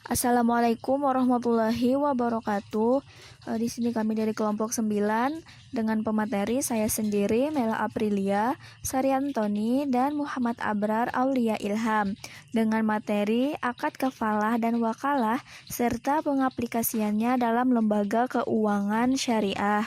Assalamualaikum warahmatullahi wabarakatuh. Di sini kami dari kelompok 9 dengan pemateri saya sendiri Mela Aprilia, Saryantoni, dan Muhammad Abrar Aulia Ilham dengan materi akad kafalah dan wakalah serta pengaplikasiannya dalam lembaga keuangan syariah.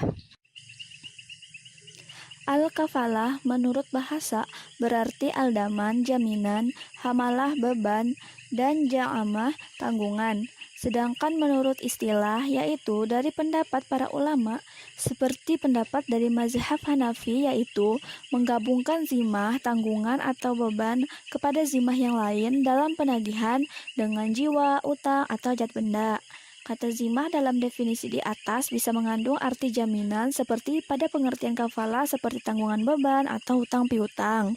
Al-kafalah menurut bahasa berarti aldaman jaminan, hamalah beban, dan ja'amah tanggungan. Sedangkan menurut istilah yaitu dari pendapat para ulama seperti pendapat dari mazhab Hanafi yaitu menggabungkan zimah tanggungan atau beban kepada zimah yang lain dalam penagihan dengan jiwa, utang, atau jat benda. Kata zimah dalam definisi di atas bisa mengandung arti jaminan seperti pada pengertian kafalah seperti tanggungan beban atau hutang piutang.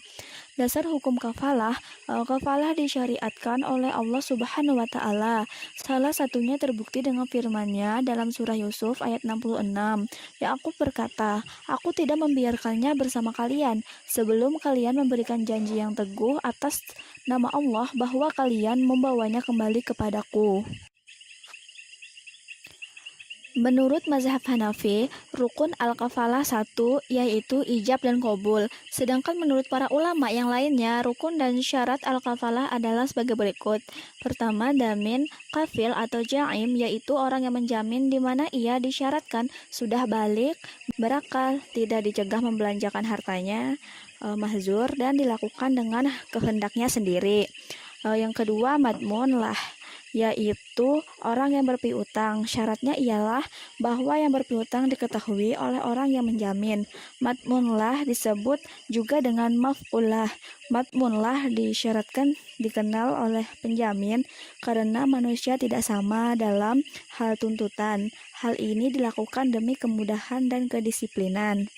Dasar hukum kafalah, kafalah disyariatkan oleh Allah Subhanahu wa taala. Salah satunya terbukti dengan firman-Nya dalam surah Yusuf ayat 66. Yakub berkata, "Aku tidak membiarkannya bersama kalian sebelum kalian memberikan janji yang teguh atas nama Allah bahwa kalian membawanya kembali kepadaku." Menurut mazhab Hanafi, rukun al-kafalah 1 yaitu ijab dan qabul. Sedangkan menurut para ulama yang lainnya, rukun dan syarat al-kafalah adalah sebagai berikut. Pertama, damin, kafil atau ja'im yaitu orang yang menjamin di mana ia disyaratkan sudah balik, berakal, tidak dicegah membelanjakan hartanya, mahzur dan dilakukan dengan kehendaknya sendiri. Yang kedua, madmun lah, yaitu orang yang berpiutang. Syaratnya ialah bahwa yang berpiutang diketahui oleh orang yang menjamin. Madmunlah disebut juga dengan maf'ullah. Madmunlah disyaratkan dikenal oleh penjamin karena manusia tidak sama dalam hal tuntutan. Hal ini dilakukan demi kemudahan dan kedisiplinan.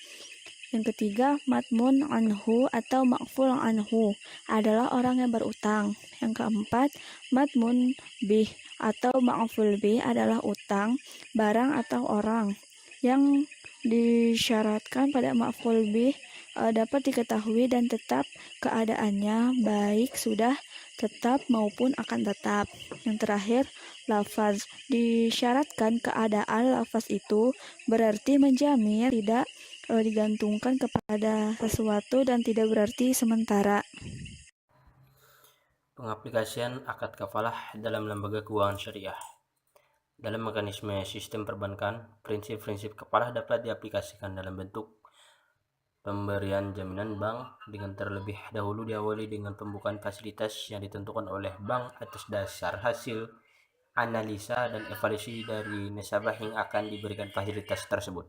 Yang ketiga, madmun anhu atau makful anhu adalah orang yang berutang. Yang keempat, madmun bih atau makful bih adalah utang, barang atau orang. Yang disyaratkan pada makful bih dapat diketahui dan tetap keadaannya baik sudah tetap maupun akan tetap. Yang terakhir, lafaz disyaratkan keadaan lafaz itu berarti menjamin tidak digantungkan kepada sesuatu dan tidak berarti sementara. Pengaplikasian akad kafalah dalam lembaga keuangan syariah. Dalam mekanisme sistem perbankan, prinsip-prinsip kafalah dapat diaplikasikan dalam bentuk pemberian jaminan bank dengan terlebih dahulu diawali dengan pembukaan fasilitas yang ditentukan oleh bank atas dasar hasil analisa dan evaluasi dari nasabah yang akan diberikan fasilitas tersebut.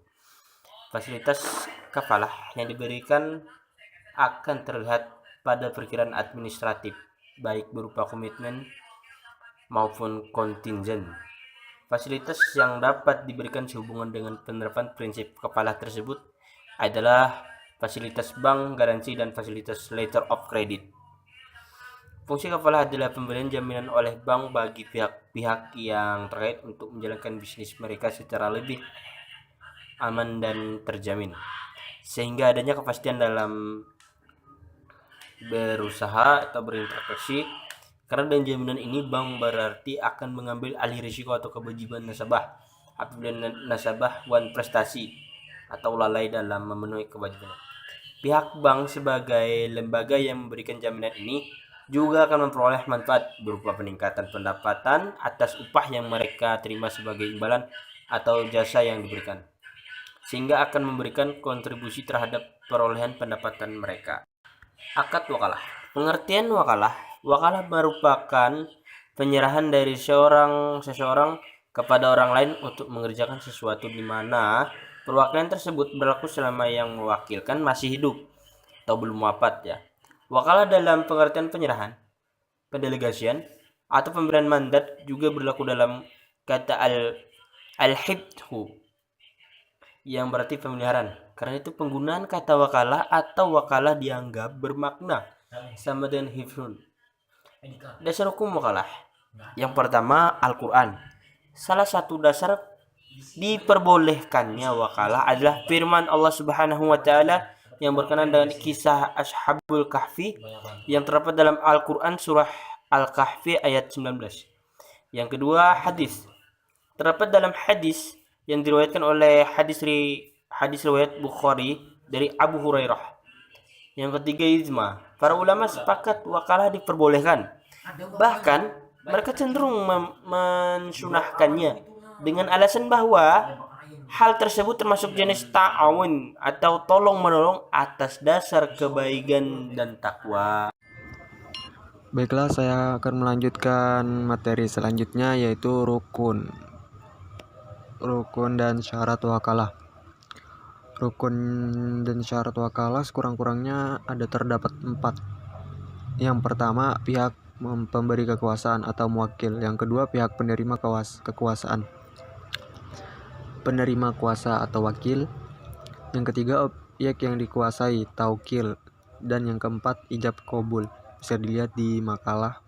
Fasilitas kafalah yang diberikan akan terlihat pada perkiraan administratif, baik berupa komitmen maupun kontingen. Fasilitas yang dapat diberikan sehubungan dengan penerapan prinsip kafalah tersebut adalah fasilitas bank, garansi, dan fasilitas letter of credit. Fungsi kafalah adalah pemberian jaminan oleh bank bagi pihak-pihak yang terkait untuk menjalankan bisnis mereka secara lebih aman dan terjamin, sehingga adanya kepastian dalam berusaha atau berinteraksi. Karena dengan jaminan ini, bank berarti akan mengambil alih risiko atau kewajiban nasabah apabila nasabah wan prestasi atau lalai dalam memenuhi kewajiban. Pihak bank sebagai lembaga yang memberikan jaminan ini juga akan memperoleh manfaat berupa peningkatan pendapatan atas upah yang mereka terima sebagai imbalan atau jasa yang diberikan, sehingga akan memberikan kontribusi terhadap perolehan pendapatan mereka. Akad wakalah. Pengertian wakalah. Wakalah merupakan penyerahan dari seseorang kepada orang lain untuk mengerjakan sesuatu di mana perwakilan tersebut berlaku selama yang mewakilkan masih hidup atau belum wafat ya. Wakalah dalam pengertian penyerahan, pendelegasian, atau pemberian mandat juga berlaku dalam kata al-hibhu yang berarti pemeliharaan. Karena itu penggunaan kata wakalah atau wakalah dianggap bermakna sama dengan hifzun. Dasar hukum wakalah. Yang pertama, Al-Quran. Salah satu dasar diperbolehkannya wakalah adalah firman Allah Subhanahu wa taala yang berkenaan dengan kisah Ashabul Kahfi yang terdapat dalam Al-Quran surah Al-Kahfi ayat 19. Yang kedua, hadis. Terdapat dalam hadis yang diriwayatkan oleh hadis riwayat Bukhari dari Abu Hurairah. Yang ketiga, ijma. Para ulama sepakat wakalah diperbolehkan. Bahkan mereka cenderung mensunahkannya dengan alasan bahwa hal tersebut termasuk jenis ta'awun atau tolong menolong atas dasar kebaikan dan takwa. Baiklah, saya akan melanjutkan materi selanjutnya, yaitu rukun dan syarat wakalah. Rukun dan syarat wakalah sekurang-kurangnya terdapat 4. Yang pertama, pihak pemberi kekuasaan atau muwakil. Yang kedua, pihak penerima kekuasaan, penerima kuasa atau wakil. Yang ketiga, objek yang dikuasai, taukil. Dan yang keempat, ijab qabul. Bisa dilihat di makalah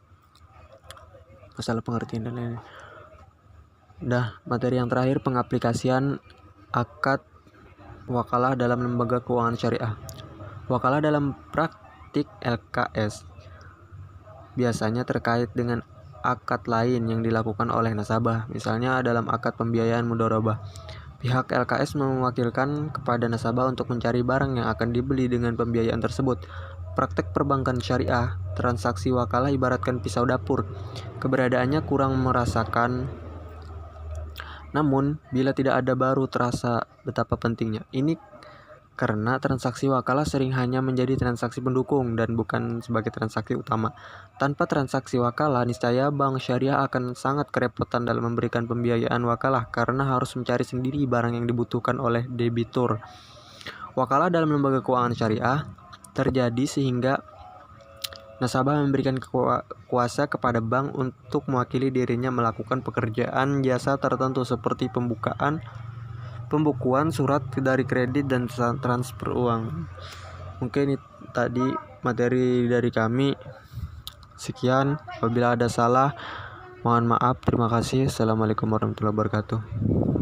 masalah pengertian dan lain-lain. Materi yang terakhir, pengaplikasian akad wakalah dalam lembaga keuangan syariah. Wakalah dalam praktik LKS biasanya terkait dengan akad lain yang dilakukan oleh nasabah, misalnya dalam akad pembiayaan mudharabah. Pihak LKS mewakilkan kepada nasabah untuk mencari barang yang akan dibeli dengan pembiayaan tersebut. Praktek perbankan syariah, transaksi wakalah ibaratkan pisau dapur. Keberadaannya kurang merasakan, namun bila tidak ada baru terasa betapa pentingnya. Ini karena transaksi wakalah sering hanya menjadi transaksi pendukung dan bukan sebagai transaksi utama. Tanpa transaksi wakalah, niscaya bank syariah akan sangat kerepotan dalam memberikan pembiayaan wakalah karena harus mencari sendiri barang yang dibutuhkan oleh debitur. Wakalah dalam lembaga keuangan syariah terjadi sehingga nasabah memberikan kuasa kepada bank untuk mewakili dirinya melakukan pekerjaan jasa tertentu seperti pembukuan surat dari kredit dan transfer uang. Mungkin tadi materi dari kami. Sekian, apabila ada salah mohon maaf. Terima kasih. Assalamualaikum warahmatullahi wabarakatuh.